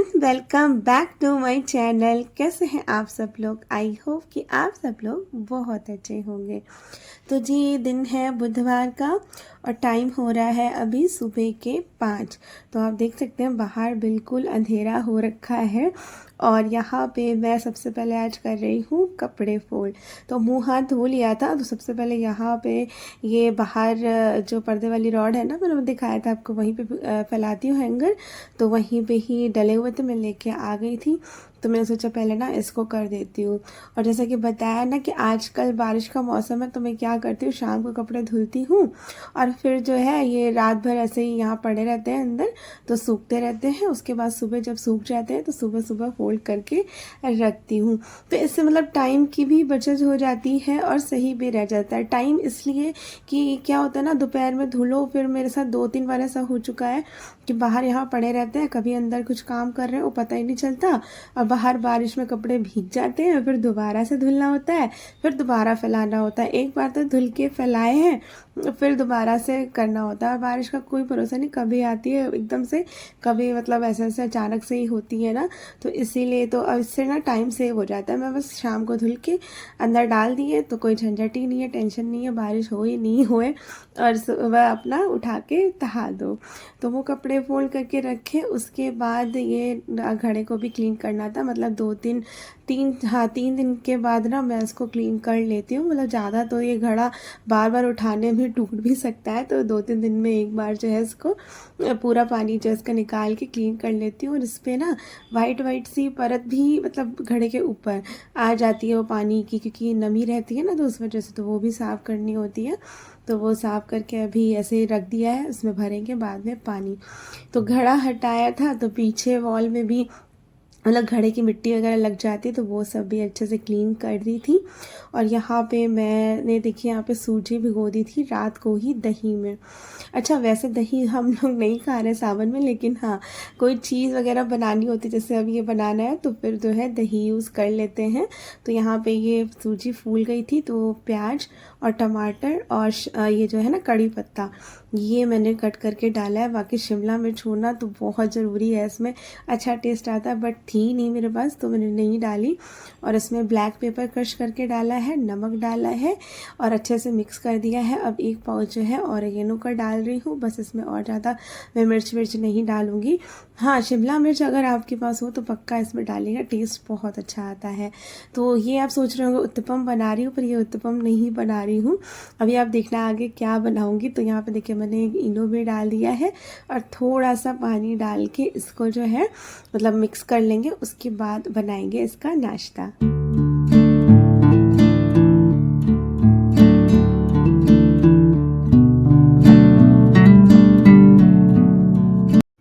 Everyone, welcome back to my channel. कैसे हैं आप सब लोग? आई होप कि आप सब लोग बहुत अच्छे होंगे। तो जी, ये दिन है बुधवार का और टाइम हो रहा है अभी सुबह के 5। तो आप देख सकते हैं बाहर बिल्कुल अंधेरा हो रखा है और यहाँ पे मैं सबसे पहले आज कर रही हूँ कपड़े फोल्ड। तो मुंह हाथ धो लिया था, तो सबसे पहले यहाँ पे ये बाहर जो पर्दे वाली रॉड है ना, मैंने दिखाया था आपको, वहीं पे फैलाती हूँ हैंगर। तो वहीं पे ही डले हुए थे, मैं लेके आ गई थी। तो मैंने सोचा पहले ना इसको कर देती हूँ। और जैसा कि बताया ना कि आजकल बारिश का मौसम है, तो मैं क्या करती हूँ, शाम को कपड़े धुलती हूँ और फिर जो है ये रात भर ऐसे ही यहाँ पड़े रहते हैं अंदर, तो सूखते रहते हैं। उसके बाद सुबह जब सूख जाते हैं तो सुबह सुबह फोल्ड करके रखती हूँ। तो इससे मतलब टाइम की भी बचत हो जाती है और सही भी रह जाता है। टाइम इसलिए कि क्या होता है ना, दोपहर में धुलो, फिर मेरे साथ 2-3 बार ऐसा हो चुका है कि बाहर यहाँ पड़े रहते हैं, कभी अंदर कुछ काम कर रहे हैं वो पता ही नहीं चलता, और बाहर बारिश में कपड़े भीग जाते हैं, फिर दोबारा से धुलना होता है, फिर दोबारा फैलाना होता है। एक बार तो धुल के फैलाए हैं, फिर दोबारा से करना होता है। बारिश का कोई भरोसा नहीं, कभी आती है एकदम से, कभी मतलब ऐसे ऐसे अचानक से ही होती है ना। तो इसीलिए तो अब इससे ना टाइम सेव हो जाता है। मैं बस शाम को धुल के अंदर डाल दिए तो कोई झंझट ही नहीं है, टेंशन नहीं है, बारिश हो ही नहीं होए, और सुबह अपना उठा के तहा दो। तो वो कपड़े फोल्ड करके रखे। उसके बाद ये घड़े को भी क्लीन करना था, मतलब 3 दिन के बाद ना मैं इसको क्लीन कर लेती हूँ। मतलब ज़्यादा तो ये घड़ा बार बार उठाने में टूट भी सकता है, तो 2-3 दिन में एक बार जो है इसको पूरा पानी जो है इसका निकाल के क्लीन कर लेती हूँ। और इस पर ना वाइट वाइट सी परत भी मतलब घड़े के ऊपर आ जाती है वो पानी की, क्योंकि नमी रहती है ना, तो उस वजह से तो वो भी साफ़ करनी होती है। तो वो साफ़ करके अभी ऐसे ही रख दिया है, उसमें भरेंगे बाद में पानी। तो घड़ा हटाया था तो पीछे वॉल में भी मतलब घड़े की मिट्टी वगैरह लग जाती है, तो वो सब भी अच्छे से क्लीन कर दी थी। और यहाँ पे मैंने देखिए यहाँ पे सूजी भिगो दी थी रात को ही दही में। अच्छा, वैसे दही हम लोग नहीं खा रहे सावन में, लेकिन हाँ, कोई चीज़ वगैरह बनानी होती है, जैसे अब ये बनाना है तो फिर जो है दही यूज़ कर लेते हैं। तो यहाँ पे ये सूजी फूल गई थी, तो प्याज और टमाटर और ये जो है ना कड़ी पत्ता, ये मैंने कट करके डाला है। बाकी शिमला मिर्च होना तो बहुत ज़रूरी है, इसमें अच्छा टेस्ट आता है, बट थी नहीं मेरे पास तो मैंने नहीं डाली। और इसमें ब्लैक पेपर क्रश करके डाला है, नमक डाला है और अच्छे से मिक्स कर दिया है। अब 1 पाउच जो है ऑरिगेनो का डाल रही हूँ, बस इसमें और ज़्यादा मैं मिर्च नहीं डालूँगी। हाँ, शिमला मिर्च अगर आपके पास हो तो पक्का इसमें डालिएगा, टेस्ट बहुत अच्छा आता है। तो ये आप सोच रहे होंगे उत्तपम बना रही हूँ, पर ये उत्तपम नहीं बना रही हूँ। अभी आप देखना आगे क्या बनाऊँगी। तो यहाँ पे देखिए मैंने एक इनो भी डाल दिया है और थोड़ा सा पानी डाल के इसको जो है मतलब मिक्स कर लेंगे, उसके बाद बनाएंगे इसका नाश्ता।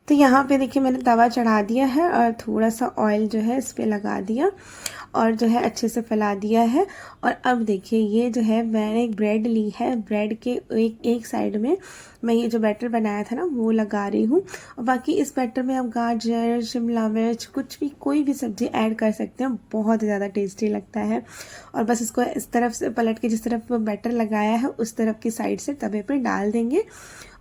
तो यहाँ पे देखिए मैंने तवा चढ़ा दिया है और थोड़ा सा ऑयल जो है इस पर लगा दिया और जो है अच्छे से फैला दिया है। और अब देखिए ये जो है मैंने एक ब्रेड ली है, ब्रेड के एक साइड में मैं ये जो बैटर बनाया था ना वो लगा रही हूँ। और बाकी इस बैटर में आप गाजर, शिमला मिर्च, कुछ भी कोई भी सब्ज़ी ऐड कर सकते हैं, बहुत ज़्यादा टेस्टी लगता है। और बस इसको इस तरफ से पलट के जिस तरफ बैटर लगाया है उस तरफ की साइड से तवे पर डाल देंगे।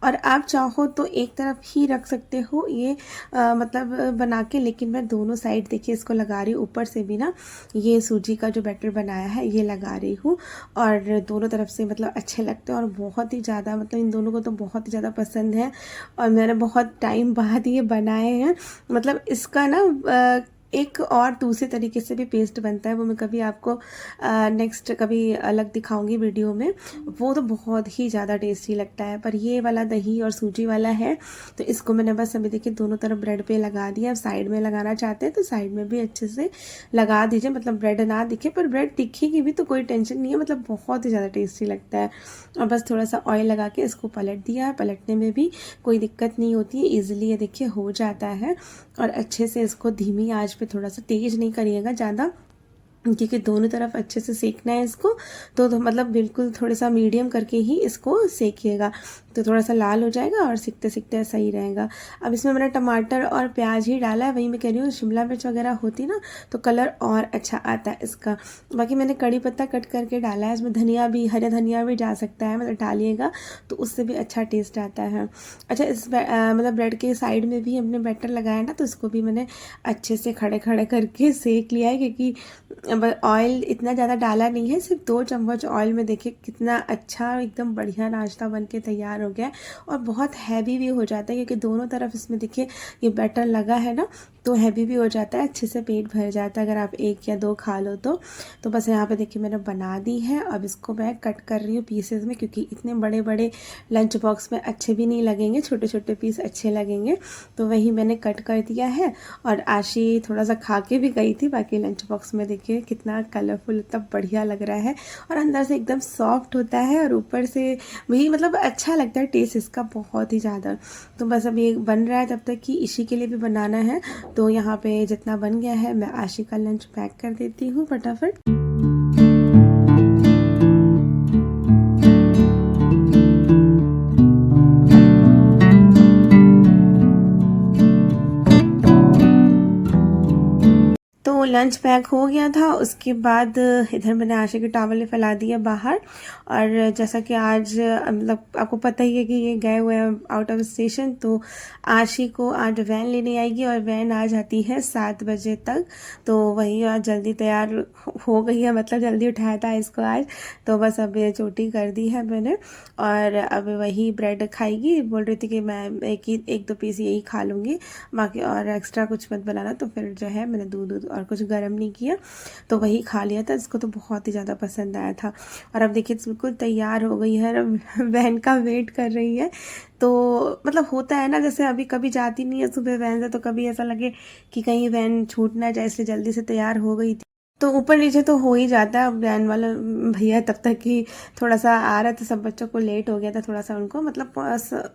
और आप चाहो तो एक तरफ ही रख सकते हो ये मतलब बना के, लेकिन मैं दोनों साइड देखिए इसको लगा रही हूँ। ऊपर से भी ना ये सूजी का जो बैटर बनाया है ये लगा रही हूँ, और दोनों तरफ से मतलब अच्छे लगते हैं और बहुत ही ज़्यादा मतलब इन दोनों को तो बहुत ही ज़्यादा पसंद है। और मैंने बहुत टाइम बाद ये बनाए हैं। मतलब इसका ना एक और दूसरे तरीके से भी पेस्ट बनता है, वो मैं कभी आपको नेक्स्ट कभी अलग दिखाऊंगी वीडियो में। वो तो बहुत ही ज़्यादा टेस्टी लगता है। पर ये वाला दही और सूजी वाला है, तो इसको मैंने बस अभी देखिए दोनों तरफ ब्रेड पे लगा दिया। अब साइड में लगाना चाहते हैं तो साइड में भी अच्छे से लगा दीजिए, मतलब ब्रेड ना दिखे, पर ब्रेड दिखेगी भी तो कोई टेंशन नहीं है, मतलब बहुत ही ज़्यादा टेस्टी लगता है। और बस थोड़ा सा ऑयल लगा के इसको पलट दिया है, पलटने में भी कोई दिक्कत नहीं होती है, ईजिली ये देखिए हो जाता है। और अच्छे से इसको धीमी आंच पे, थोड़ा सा तेज़ नहीं करिएगा ज़्यादा, क्योंकि दोनों तरफ अच्छे से सेकना है इसको। तो मतलब बिल्कुल थोड़ा सा मीडियम करके ही इसको सेकिएगा, तो थोड़ा सा लाल हो जाएगा और सीखते सीखते सही रहेगा। अब इसमें मैंने टमाटर और प्याज ही डाला है, वही मैं कह रही हूँ, शिमला मिर्च वगैरह होती ना तो कलर और अच्छा आता है इसका। बाकी मैंने कड़ी पत्ता कट करके डाला है, इसमें धनिया भी, हरा धनिया भी जा सकता है, मतलब डालिएगा तो उससे भी अच्छा टेस्ट आता है। अच्छा, इस मतलब ब्रेड के साइड में भी हमने बैटर लगाया ना, तो इसको भी मैंने अच्छे से खड़े खड़े करके सेक लिया है, क्योंकि ऑयल इतना ज़्यादा डाला नहीं है, सिर्फ 2 चम्मच ऑयल में देखिए कितना अच्छा एकदम बढ़िया नाश्ता बन के तैयार हो गया है। और बहुत हैवी भी हो जाता है, क्योंकि दोनों तरफ इसमें देखिए ये बैटर लगा है ना, तो हैवी भी हो जाता है, अच्छे से पेट भर जाता है अगर आप 1 या 2 खा लो तो बस यहाँ पे देखिए मैंने बना दी है। अब इसको मैं कट कर रही हूँ पीसेस में, क्योंकि इतने बड़े बड़े लंच बॉक्स में अच्छे भी नहीं लगेंगे, छोटे छोटे पीस अच्छे लगेंगे, तो वही मैंने कट कर दिया है। और आशी थोड़ा सा खा के भी गई थी, बाकी लंच बॉक्स में देखिए कितना कलरफुल, इतना बढ़िया लग रहा है, और अंदर से एकदम सॉफ्ट होता है और ऊपर से भी मतलब अच्छा लगता है टेस्ट इसका बहुत ही ज़्यादा। तो बस अब ये बन रहा है, तब तक कि इसी के लिए भी बनाना है। तो यहाँ पे जितना बन गया है मैं आशी का लंच पैक कर देती हूँ फटाफट। तो लंच पैक हो गया था, उसके बाद इधर मैंने आशा की टॉवल फैला दिया बाहर। और जैसा कि आज मतलब आपको पता ही है कि ये गए हुए हैं आउट ऑफ स्टेशन, तो आशी को आज वैन लेने आएगी, और वैन आ जाती है 7 बजे तक। तो वही आज जल्दी तैयार हो गई है, मतलब जल्दी उठाया था इसको आज, तो बस अब ये चोटी कर दी है मैंने। और अब वही ब्रेड खाएगी, बोल रही थी कि मैं एक दो पीस यही खा लूँगी, बाकी और एक्स्ट्रा कुछ मत बनाना। तो फिर जो है मैंने दूध और कुछ गर्म नहीं किया, तो वही खा लिया था। इसको तो बहुत ही ज़्यादा पसंद आया था। और अब देखिए बिल्कुल तैयार हो गई है, वैन का वेट कर रही है। तो मतलब होता है ना, जैसे अभी कभी जाती नहीं है सुबह वैन से, तो कभी ऐसा लगे कि कहीं वैन छूट ना जाए, इसलिए जल्दी से तैयार हो गई थी। तो ऊपर नीचे तो हो ही जाता है। अब वैन वाला भैया तब तक कि थोड़ा सा आ रहा था, सब बच्चों को लेट हो गया था थोड़ा सा उनको, मतलब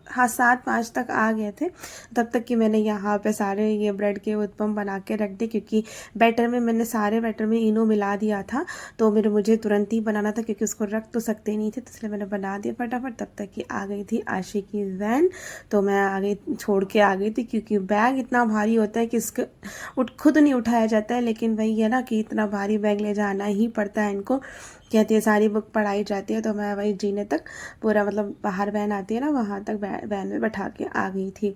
हाँ 7-5 तक आ गए थे। तब तक कि मैंने यहाँ पे सारे ये ब्रेड के उत्पम बना के रख दिए, क्योंकि बैटर में मैंने सारे बैटर में इनो मिला दिया था, तो मुझे तुरंत ही बनाना था, क्योंकि उसको रख तो सकते नहीं थे, तो इसलिए मैंने बना दिया फटाफट। तब तक कि आ गई थी आशी की वैन, तो मैं आगे छोड़ के आ गई थी, क्योंकि बैग इतना भारी होता है कि इसके खुद नहीं उठाया जाता है। लेकिन वही है ना कि इतना भारी बैग ले जाना ही पड़ता है इनको, कहती है सारी बुक पढ़ाई जाती है। तो मैं वही जीने तक पूरा, मतलब बाहर वैन आती है ना, वहाँ तक वैन में बैठा के आ गई थी।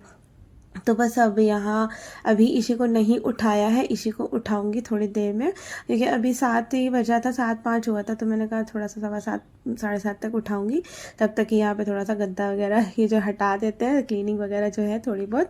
तो बस अब यहाँ अभी इसी को नहीं उठाया है, इसी को उठाऊंगी थोड़ी देर में, क्योंकि अभी 7 ही बजा था, 7-5 हुआ था, तो मैंने कहा थोड़ा सा 7:15 7:30 तक उठाऊंगी। तब तक यहाँ पे थोड़ा सा गद्दा वगैरह ये जो हटा देते हैं, क्लीनिंग वगैरह जो है थोड़ी बहुत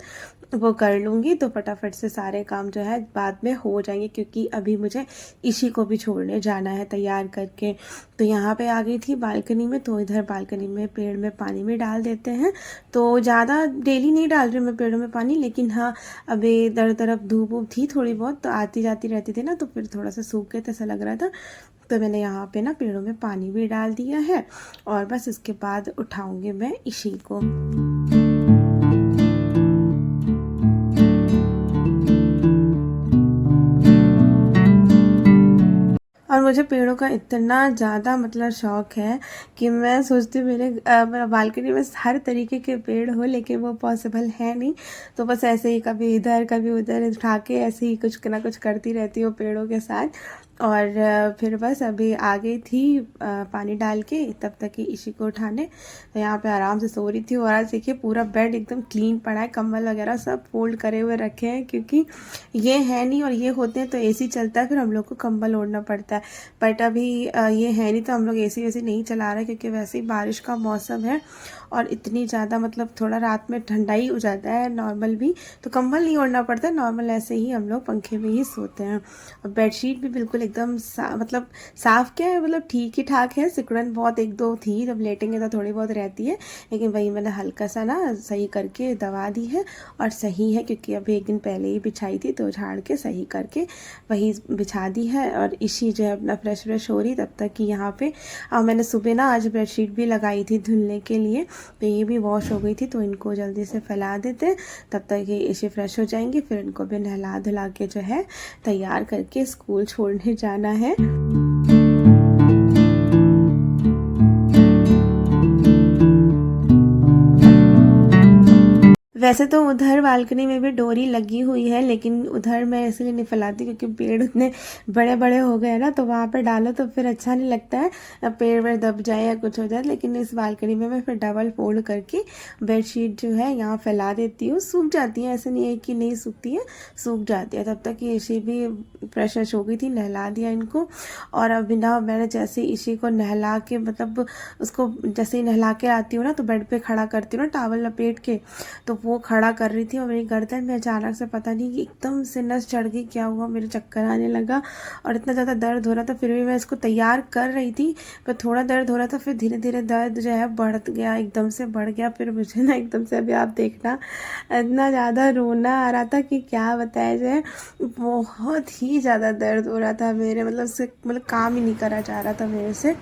वो कर लूँगी, तो फटाफट से सारे काम जो है बाद में हो जाएंगे, क्योंकि अभी मुझे इसी को भी छोड़ने जाना है तैयार करके। तो यहाँ पे आ गई थी बालकनी में, तो इधर बालकनी में पेड़ में पानी भी डाल देते हैं। तो ज़्यादा डेली नहीं डाल रही मैं पेड़ों में पानी, लेकिन हाँ अभी इधर तरफ धूप वूप थी थोड़ी बहुत, तो आती जाती रहती थी ना, तो फिर थोड़ा सा सूख गए थे ऐसा लग रहा था, तो मैंने यहाँ पे ना पेड़ों में पानी भी डाल दिया है। और बस इसके बाद उठाऊंगी मैं इसी को। और मुझे पेड़ों का इतना ज़्यादा मतलब शौक़ है कि मैं सोचती हूँ मेरे बालकनी में हर तरीके के पेड़ हो, लेकिन वो पॉसिबल है नहीं। तो बस ऐसे ही कभी इधर कभी उधर उठा के ऐसे ही कुछ ना कुछ करती रहती हूँ पेड़ों के साथ। और फिर बस अभी आ गई थी पानी डाल के, तब तक ही इसी को उठाने। तो यहाँ पे आराम से सो रही थी। और आज देखिए पूरा बेड एकदम क्लीन पड़ा है, कंबल वगैरह सब फोल्ड करे हुए रखे हैं, क्योंकि ये है नहीं, और ये होते हैं तो एसी चलता है, फिर हम लोग को कंबल ओढ़ना पड़ता है। बट अभी ये है नहीं, तो हम लोग एसी वैसे नहीं चला रहे, क्योंकि वैसे ही बारिश का मौसम है, और इतनी ज़्यादा मतलब थोड़ा रात में ठंडा ही हो जाता है नॉर्मल भी, तो कंबल नहीं ओढ़ना पड़ता, नॉर्मल ऐसे ही हम लोग पंखे में ही सोते हैं। और बेडशीट भी बिल्कुल एकदम मतलब साफ़ क्या है, मतलब ठीक ही ठाक है, सिकुड़न बहुत 1-2 थी, जब लेटेंगे तो थोड़ी बहुत रहती है, लेकिन वही मैंने हल्का सा ना सही करके दबा दी है, और सही है, क्योंकि अभी 1 दिन पहले ही बिछाई थी, तो झाड़ के सही करके वही बिछा दी है। और इसी जो है अपना फ्रेश हो रही, तब तक कि यहाँ पे मैंने सुबह ना आज बेडशीट भी लगाई थी धुलने के लिए, तो ये भी वॉश हो गई थी, तो इनको जल्दी से फैला देते, तब तक ये इसे फ्रेश हो जाएंगे। फिर इनको भी नहला धुला के जो है तैयार करके स्कूल छोड़ने जाना है। वैसे तो उधर बालकनी में भी डोरी लगी हुई है, लेकिन उधर मैं इसलिए नहीं फैलाती क्योंकि पेड़ उतने बड़े बड़े हो गए ना, तो वहाँ पे डालो तो फिर अच्छा नहीं लगता है, अब पेड़ वेड़ दब जाए या कुछ हो जाए। लेकिन इस बालकनी में मैं फिर डबल फोल्ड करके बेडशीट जो है यहाँ फैला देती हूँ। सूख जाती है, ऐसे नहीं है कि नहीं सूखती है, सूख जाती है। तब तक ये इसी भी फ्रेश हो गई थी, नहला दिया इनको। और अभी ना मैंने जैसे इसी को नहला के, मतलब उसको जैसे ही नहला के आती हूँ ना, तो बेड पे खड़ा करती हूँ ना टावल लपेट के, तो वो खड़ा कर रही थी और मेरी गर्दन में अचानक से पता नहीं कि एकदम से नस चढ़ गई, क्या हुआ, मेरे चक्कर आने लगा और इतना ज़्यादा दर्द हो रहा था। फिर भी मैं इसको तैयार कर रही थी, पर थोड़ा दर्द हो रहा था, फिर धीरे धीरे दर्द जो है बढ़ गया, एकदम से बढ़ गया। फिर मुझे ना एकदम से, अभी आप देखना, इतना ज़्यादा रोना आ रहा था कि क्या बताया जाए, बहुत ही ज़्यादा दर्द हो रहा था मेरे, मतलब से मतलब काम ही नहीं करा जा रहा था मेरे से।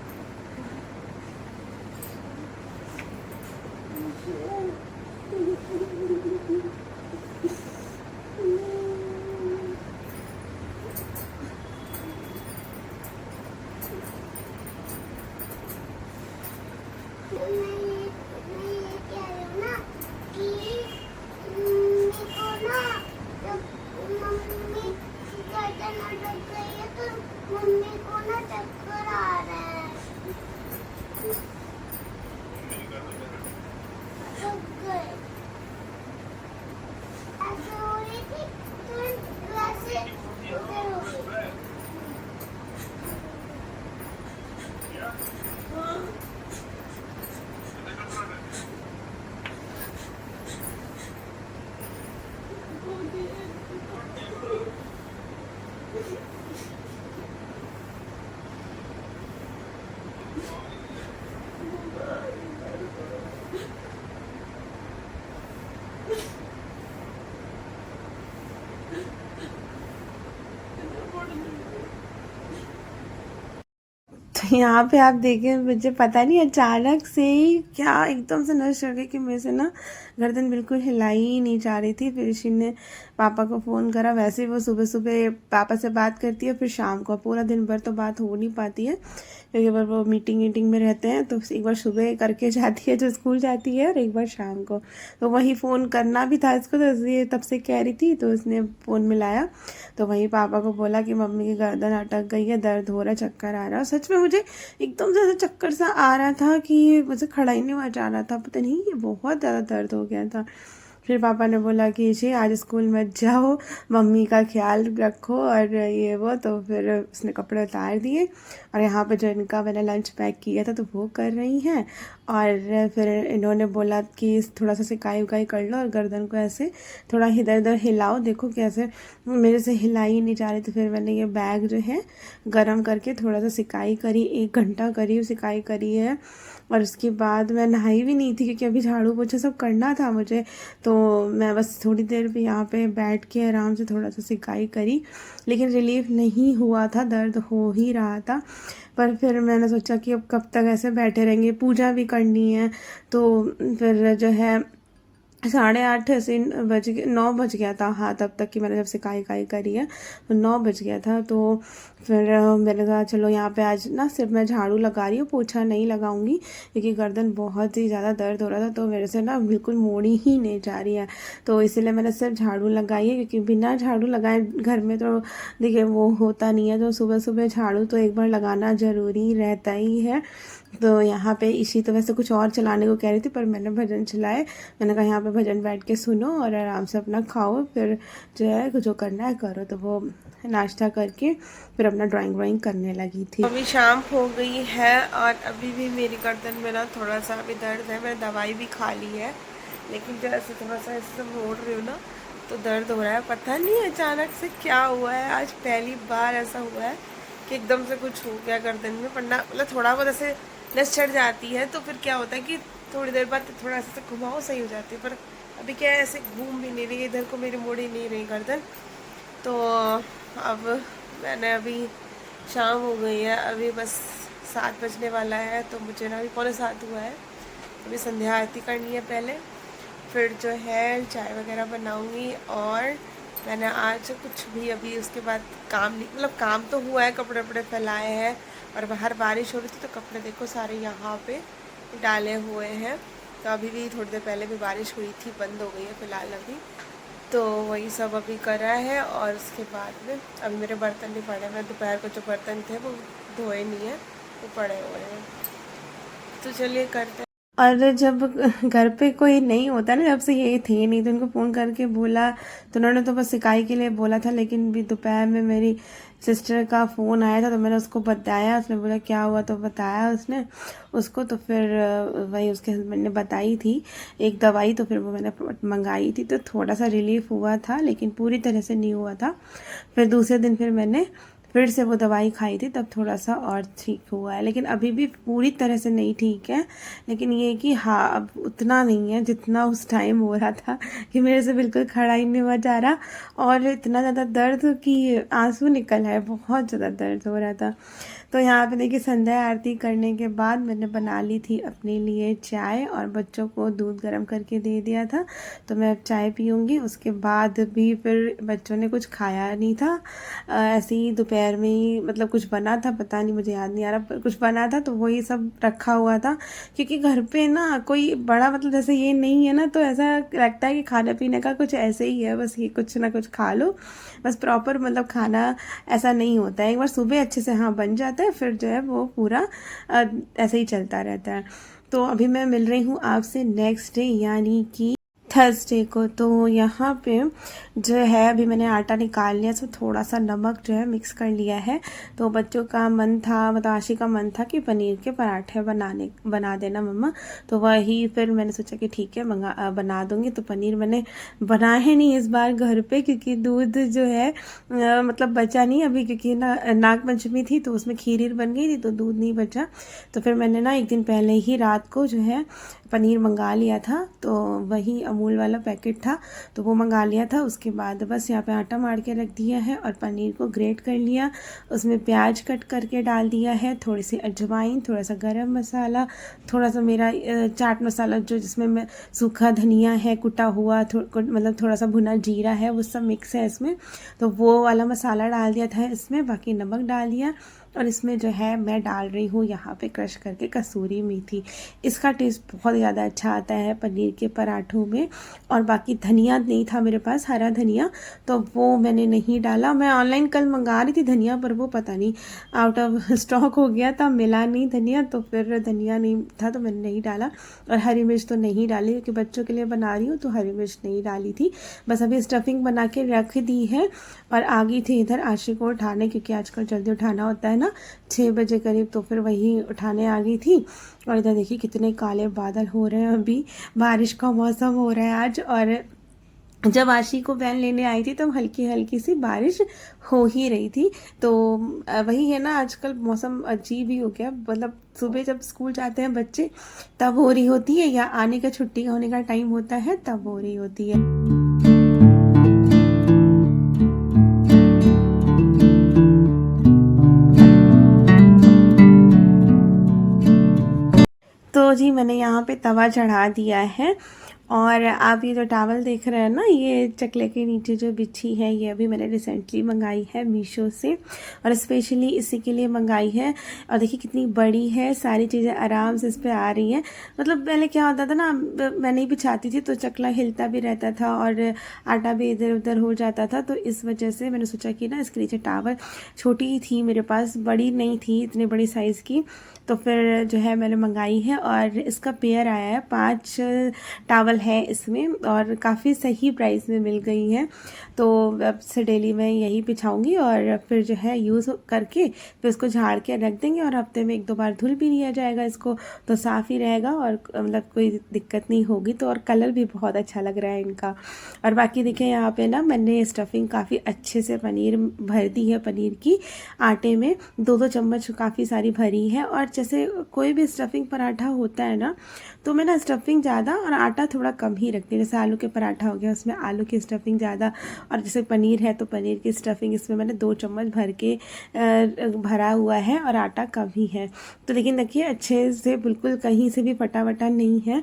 तो यहाँ पे आप देखें, मुझे पता नहीं अचानक से ही क्या एकदम से नस चढ़ गई कि मेरे से ना गर्दन बिल्कुल हिलाई ही नहीं जा रही थी। फिर ऋषि ने पापा को फ़ोन करा। वैसे वो सुबह सुबह पापा से बात करती है, फिर शाम को, पूरा दिन भर तो बात हो नहीं पाती है क्योंकि वो मीटिंग वीटिंग में रहते हैं। तो एक बार सुबह करके जाती है जो स्कूल जाती है, और एक बार शाम को। तो वही फ़ोन करना भी था इसको, तो इसलिए तब से कह रही थी, तो उसने फ़ोन मिलाया तो वही पापा को बोला कि मम्मी की गर्दन अटक गई है, दर्द हो रहा है, चक्कर आ रहा है। और सच में मुझे एकदम से ऐसा चक्कर सा आ रहा था कि मुझे खड़ा ही नहीं हुआ जा रहा था, पता नहीं, ये बहुत ज़्यादा दर्द हो गया था। फिर पापा ने बोला कि इसे आज स्कूल मत जाओ, मम्मी का ख्याल रखो और ये वो। तो फिर उसने कपड़े उतार दिए और यहाँ पे जो इनका मैंने लंच पैक किया था तो वो कर रही हैं। और फिर इन्होंने बोला कि थोड़ा सा सिकाई उकाई कर लो और गर्दन को ऐसे थोड़ा इधर उधर हिलाओ, देखो कैसे मेरे से हिलाई नहीं जा रही। तो फिर मैंने ये बैग जो है गरम करके थोड़ा सा सिकाई करी, 1 घंटा करी सिकाई करी है। और उसके बाद मैं नहाई भी नहीं थी क्योंकि अभी झाड़ू पोछा सब करना था मुझे। तो मैं बस थोड़ी देर भी यहाँ पे बैठ के आराम से थोड़ा सा सिकाई करी, लेकिन रिलीफ नहीं हुआ था, दर्द हो ही रहा था। पर फिर मैंने सोचा कि अब कब तक ऐसे बैठे रहेंगे, पूजा भी करनी है। तो फिर जो है 8:30 ऐसे बज गए, 9 बज गया था, हाँ, तब तक कि मैंने जब सिकाई काई करी है तो 9 बज गया था। तो फिर मैंने कहा चलो यहाँ पे आज ना सिर्फ मैं झाड़ू लगा रही हूँ, पोछा नहीं लगाऊंगी क्योंकि गर्दन बहुत ही ज़्यादा दर्द हो रहा था, तो मेरे से ना बिल्कुल मोड़ी ही नहीं जा रही है। तो इसीलिए मैंने सिर्फ झाड़ू लगाई है, क्योंकि बिना झाड़ू लगाए घर में तो देखिए वो होता नहीं है। तो सुबह सुबह झाड़ू तो एक बार लगाना ज़रूरी रहता ही है। तो यहाँ पे इसी तो वैसे कुछ और चलाने को कह रही थी, पर मैंने भजन चलाए। मैंने कहा यहाँ पे भजन बैठ के सुनो और आराम से अपना खाओ, फिर जो है कुछ जो करना है करो। तो वो नाश्ता करके फिर अपना ड्राइंग व्राइंग करने लगी थी। अभी शाम हो गई है और अभी भी मेरी गर्दन में ना थोड़ा सा अभी दर्द है। मैंने दवाई भी खा ली है, लेकिन जैसे थोड़ा सा इससे मोड़ रही हूँ ना तो दर्द हो रहा है। पता नहीं अचानक से क्या हुआ है, आज पहली बार ऐसा हुआ है कि एकदम से कुछ हो गया गर्दन में। वरना मतलब थोड़ा बहुत ऐसे नस चढ़ जाती है तो फिर क्या होता है कि थोड़ी देर बाद थोड़ा सा घुमाओ सही हो जाती है। पर अभी क्या है, ऐसे घूम भी नहीं रही, इधर को मेरी मुड़ ही नहीं रही गर्दन। तो अब मैंने अभी शाम हो गई है, अभी बस 7 बजने वाला है, तो मुझे ना अभी 6:45 हुआ है। अभी संध्या आरती करनी है पहले, फिर जो है चाय वगैरह बनाऊंगी। और मैंने आज कुछ भी अभी उसके बाद काम नहीं, मतलब काम तो हुआ है, कपड़े वपड़े फैलाए हैं और बाहर बारिश हो रही थी तो कपड़े देखो सारे यहाँ पे डाले हुए हैं। तो अभी भी थोड़ी देर पहले भी बारिश हुई थी, बंद हो गई है फ़िलहाल अभी। तो वही सब अभी करा है और उसके बाद में अभी मेरे बर्तन भी पड़े हैं। मैं दोपहर को जो बर्तन थे वो धोए नहीं है, वो पड़े हुए हैं। तो चलिए करते हैं। और जब घर पे कोई नहीं होता ना, जब से ये थे नहीं तो उनको फ़ोन करके बोला तो उन्होंने तो बस सिकाई के लिए बोला था, लेकिन भी दोपहर में मेरी सिस्टर का फ़ोन आया था तो मैंने उसको बताया। उसने बोला क्या हुआ, तो बताया उसने उसको। तो फिर वही उसके हस्बैंड ने बताई थी एक दवाई, तो फिर वो मैंने मंगाई थी तो थोड़ा सा रिलीफ हुआ था, लेकिन पूरी तरह से नहीं हुआ था। फिर दूसरे दिन फिर मैंने फिर से वो दवाई खाई थी, तब थोड़ा सा और ठीक हुआ है, लेकिन अभी भी पूरी तरह से नहीं ठीक है। लेकिन ये कि हाँ, अब उतना नहीं है जितना उस टाइम हो रहा था कि मेरे से बिल्कुल खड़ा ही नहीं हुआ जा रहा, और इतना ज़्यादा दर्द कि आंसू निकल आए, बहुत ज़्यादा दर्द हो रहा था। तो यहाँ पे देखिए संध्या आरती करने के बाद मैंने बना ली थी अपने लिए चाय और बच्चों को दूध गर्म करके दे दिया था। तो मैं अब चाय पीऊँगी। उसके बाद भी फिर बच्चों ने कुछ खाया नहीं था, ऐसे ही दोपहर में ही मतलब कुछ बना था, पता नहीं मुझे याद नहीं आ रहा, पर कुछ बना था तो वही सब रखा हुआ था। क्योंकि घर पे ना कोई बड़ा मतलब जैसे ये नहीं है ना, तो ऐसा लगता है कि खाने पीने का कुछ ऐसे ही है, बस ये कुछ ना कुछ खा लो, बस प्रॉपर मतलब खाना ऐसा नहीं होता है। एक बार सुबह अच्छे से हाँ बन जाता है, फिर जो है वो पूरा ऐसे ही चलता रहता है। तो अभी मैं मिल रही हूँ आपसे नेक्स्ट डे यानी कि थर्सडे को। तो यहाँ पे जो है अभी मैंने आटा निकाल लिया, तो थोड़ा सा नमक जो है मिक्स कर लिया है। तो बच्चों का मन था, मतलब आशी का मन था कि पनीर के पराठे बना देना मम्मा। तो वही फिर मैंने सोचा कि ठीक है बना दूँगी। तो पनीर मैंने बनाए नहीं इस बार घर पे, क्योंकि दूध जो है मतलब बचा नहीं अभी, क्योंकि नाग पंचमी थी तो उसमें खीर बन गई थी तो दूध नहीं बचा। तो फिर मैंने ना एक दिन पहले ही रात को जो है पनीर मंगा लिया था, तो वही अमूल वाला पैकेट था तो वो मंगा लिया था। उसके बाद बस यहाँ पे आटा मार के रख दिया है और पनीर को ग्रेट कर लिया, उसमें प्याज कट करके डाल दिया है, थोड़ी सी अजवाइन, थोड़ा सा गरम मसाला, थोड़ा सा मेरा चाट मसाला जो जिसमें मैं सूखा धनिया है कुटा हुआ, मतलब थोड़ा सा भुना जीरा है, वो सब मिक्स है इसमें। तो वो वाला मसाला डाल दिया था इसमें, बाकी नमक डाल दिया। और इसमें जो है मैं डाल रही हूँ यहाँ पे क्रश करके कसूरी मेथी। इसका टेस्ट बहुत ज़्यादा अच्छा आता है पनीर के पराठों में। और बाकी धनिया नहीं था मेरे पास, हरा धनिया, तो वो मैंने नहीं डाला। मैं ऑनलाइन कल मंगा रही थी धनिया, पर वो पता नहीं आउट ऑफ स्टॉक हो गया था, मिला नहीं धनिया, तो फिर धनिया नहीं था तो मैंने नहीं डाला। और हरी मिर्च तो नहीं डाली क्योंकि बच्चों के लिए बना रही हूँ, तो हरी मिर्च नहीं डाली थी। बस अभी स्टफिंग बना के रख दी है और आ गई थी इधर आशी को उठाने, क्योंकि आजकल जल्दी उठाना होता है ना 6 बजे करीब, तो फिर वही उठाने आ गई थी। और इधर देखिए कितने काले बादल हो रहे हैं, अभी बारिश का मौसम हो रहा है आज। और जब आशी को वैन लेने आई थी तब हल्की हल्की सी बारिश हो ही रही थी। तो वही है ना, आजकल मौसम अजीब ही हो गया, मतलब सुबह जब स्कूल जाते हैं बच्चे तब हो रही होती है, या आने का छुट्टी होने का टाइम होता है तब हो रही होती है। तो जी मैंने यहाँ पे तवा चढ़ा दिया है, और आप ये जो टावल देख रहे हैं ना, ये चकले के नीचे जो बिछी है, ये अभी मैंने रिसेंटली मंगाई है मीशो से, और स्पेशली इसी के लिए मंगाई है। और देखिए कितनी बड़ी है, सारी चीज़ें आराम से इस पर आ रही हैं। मतलब पहले क्या होता था ना, मैं नहीं बिछाती थी तो चकला हिलता भी रहता था और आटा भी इधर उधर हो जाता था, तो इस वजह से मैंने सोचा कि ना इसके नीचे टावल, छोटी थी मेरे पास, बड़ी नहीं थी इतने बड़ी साइज़ की, तो फिर जो है मैंने मंगाई है। और इसका पेयर आया है, 5 टावल है इसमें, और काफ़ी सही प्राइस में मिल गई है। तो अब से डेली मैं यही बिछाऊंगी, और फिर जो है यूज़ करके फिर इसको झाड़ के रख देंगे, और हफ्ते में 1-2 बार धुल भी लिया जाएगा इसको, तो साफ़ ही रहेगा और मतलब कोई दिक्कत नहीं होगी। तो और कलर भी बहुत अच्छा लग रहा है इनका। और बाकी देखिए यहाँ पे ना मैंने स्टफिंग काफ़ी अच्छे से पनीर भर दी है, पनीर की आटे में 2-2 चम्मच काफ़ी सारी भरी है। और जैसे कोई भी स्टफिंग पराठा होता है ना, तो मैं ना स्टफिंग ज़्यादा और आटा थोड़ा थोड़ा कम ही रखती हूँ। जैसे आलू के पराठा हो गया, उसमें आलू की स्टफिंग ज़्यादा, और जैसे पनीर है तो पनीर की स्टफिंग इसमें मैंने 2 चम्मच भर के भरा हुआ है, और आटा कम ही है। तो लेकिन देखिए अच्छे से बिल्कुल कहीं से भी फटा वटा नहीं है,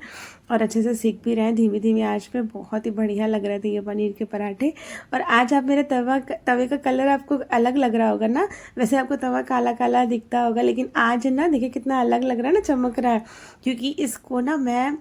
और अच्छे से सीख भी रहे हैं धीमी धीमी आंच पे। बहुत ही बढ़िया लग रहे थे ये पनीर के पराठे। और आज आप मेरे तवे का कलर आपको अलग लग रहा होगा ना, वैसे आपको तवा काला काला दिखता होगा, लेकिन आज ना देखिए कितना अलग लग रहा है ना, चमक रहा है। क्योंकि इसको ना मैं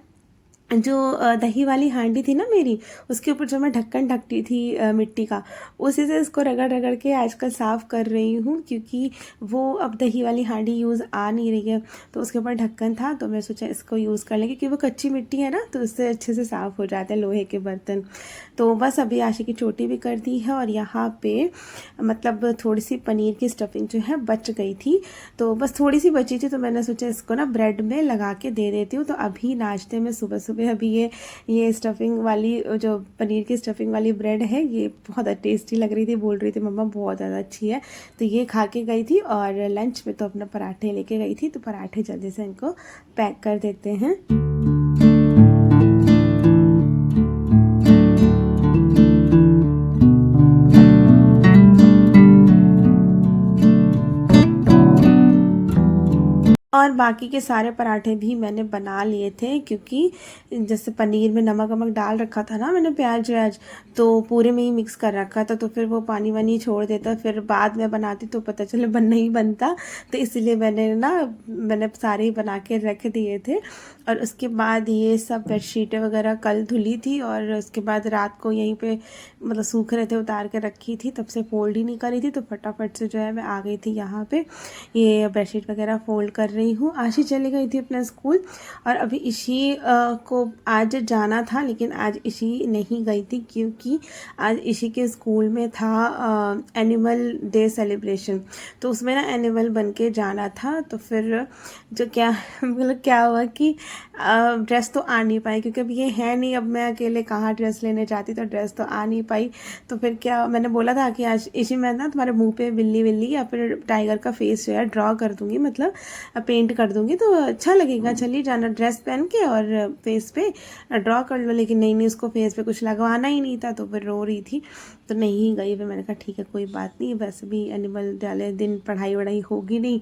जो दही वाली हांडी थी ना मेरी, उसके ऊपर जो मैं ढक्कन ढकती थी मिट्टी का, उसी से इसको रगड़ रगड़ के आजकल साफ़ कर रही हूँ। क्योंकि वो अब दही वाली हांडी यूज़ आ नहीं रही है, तो उसके ऊपर ढक्कन था, तो मैं सोचा इसको यूज़ कर लें, क्योंकि वो कच्ची मिट्टी है ना, तो उससे अच्छे से साफ़ हो जाते हैं लोहे के बर्तन। तो बस अभी आशी की चोटी भी कर दी है, और यहाँ पे मतलब थोड़ी सी पनीर की स्टफिंग जो है बच गई थी, तो बस थोड़ी सी बची थी, तो मैंने सोचा इसको ना ब्रेड में लगा के दे देती हूँ। तो अभी नाश्ते में सुबह सुबह अभी ये स्टफिंग वाली, जो पनीर की स्टफिंग वाली ब्रेड है, ये बहुत टेस्टी लग रही थी, बोल रही थी मम्मा बहुत ज़्यादा अच्छी है। तो ये खा के गई थी, और लंच में तो अपना पराठे लेके गई थी, तो पराठे जल्दी से इनको पैक कर देते हैं। और बाकी के सारे पराठे भी मैंने बना लिए थे, क्योंकि जैसे पनीर में नमक वमक डाल रखा था ना मैंने, प्याज व्याज तो पूरे में ही मिक्स कर रखा था, तो फिर वो पानी वानी छोड़ देता, फिर बाद में बनाती तो पता चले बनना ही बनता। तो इसलिए मैंने सारे ही बना के रख दिए थे। और उसके बाद ये सब बेडशीटें वगैरह कल धुली थी, और उसके बाद रात को यहीं पे मतलब सूख रहे थे, उतार के रखी थी, तब से फोल्ड ही नहीं करी थी। तो फटाफट से जो है मैं आ गई थी यहाँ पे, ये बेडशीट वगैरह फोल्ड कर रही हूँ। आशी चली गई थी अपना स्कूल, और अभी ईशी को आज जाना था, लेकिन आज ईशी नहीं गई थी, क्योंकि आज ईशी के स्कूल में था एनिमल डे सेलिब्रेशन, तो उसमें ना एनिमल बन के जाना था। तो फिर जो क्या मतलब क्या हुआ कि ड्रेस तो आ नहीं पाई, क्योंकि अब ये है नहीं, अब मैं अकेले कहाँ ड्रेस लेने जाती, तो ड्रेस तो आ नहीं पाई। तो फिर क्या मैंने बोला था कि आज ईशी मैं ना तुम्हारे मुंह पे बिल्ली बिल्ली या फिर टाइगर का फेस जो है ड्रॉ कर दूंगी, मतलब पेंट कर दूंगी, तो अच्छा लगेगा, चलिए जाना ड्रेस पहन के और फेस पे ड्रॉ कर लो। लेकिन नहीं, उसको फेस पे कुछ लगवाना ही नहीं था, तो फिर रो रही थी, तो नहीं गई। फिर मैंने कहा ठीक है कोई बात नहीं, वैसे भी एनिमल वाले दिन पढ़ाई वढ़ाई होगी नहीं,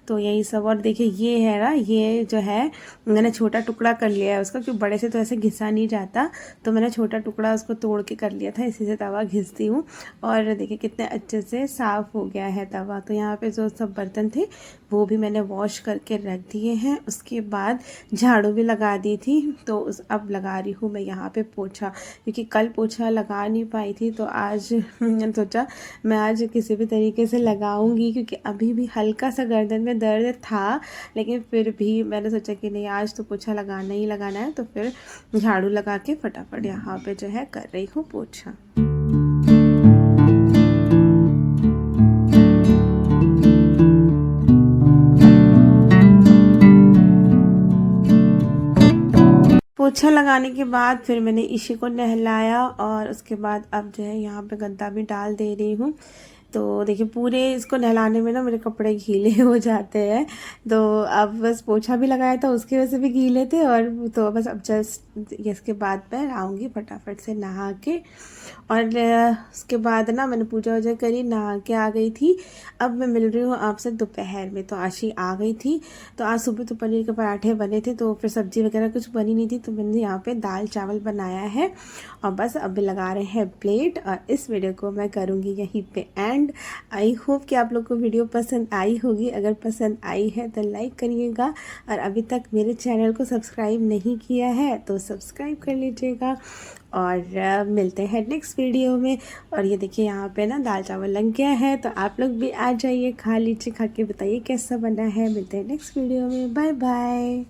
तो यही सब। और देखिए ये है ना, ये जो है मैंने छोटा टुकड़ा कर लिया है उसका, क्योंकि बड़े से तो ऐसे घिसा नहीं जाता, तो मैंने छोटा टुकड़ा उसको तोड़ के कर लिया था, इसी से तवा घिसती हूँ। और देखिए कितने अच्छे से साफ़ हो गया है तवा। तो यहाँ पे जो सब बर्तन थे वो भी मैंने वॉश करके रख दिए हैं। उसके बाद झाड़ू भी लगा दी थी, तो अब लगा रही हूँ मैं यहाँ पे पोछा, क्योंकि कल पोछा लगा नहीं पाई थी, तो आज मैंने सोचा मैं आज किसी भी तरीके से लगाऊंगी, क्योंकि अभी भी हल्का सा गर्दन में दर्द था, लेकिन फिर भी मैंने सोचा कि नहीं आज तो पोछा लगाना ही लगाना है। तो फिर झाड़ू लगा के फटाफट यहाँ पे जो है कर रही हूँ पोछा। पोछा लगाने के बाद फिर मैंने ईशी को नहलाया, और उसके बाद अब जो है यहाँ पे गद्दा भी डाल दे रही हूँ। तो देखिए पूरे इसको नहलाने में ना मेरे कपड़े गीले हो जाते हैं, तो अब बस पोछा भी लगाया था उसकी वजह से भी गीले थे, और तो बस अब जस्ट इसके बाद मैं आऊँगी फटाफट से नहा के। और उसके बाद ना मैंने पूजा वूजा करी, नहा के आ गई थी। अब मैं मिल रही हूँ आपसे दोपहर में। तो आशी आ गई थी, तो आज सुबह तो पनीर के पराठे बने थे, तो फिर सब्जी वगैरह कुछ बनी नहीं थी, तो मैंने यहाँ पे दाल चावल बनाया है, और बस अब लगा रहे हैं प्लेट। और इस वीडियो को मैं करूँगी यहीं पे एंड। आई होप कि आप लोग को वीडियो पसंद आई होगी। अगर पसंद आई है तो लाइक करिएगा, और अभी तक मेरे चैनल को सब्सक्राइब नहीं किया है तो सब्सक्राइब कर लीजिएगा। और मिलते हैं नेक्स्ट वीडियो में। और ये देखिए यहाँ पे ना दाल चावल लग गया है, तो आप लोग भी आ जाइए, खा लीजिए, खा के बताइए कैसा बना है। मिलते हैं नेक्स्ट वीडियो में, बाय बाय।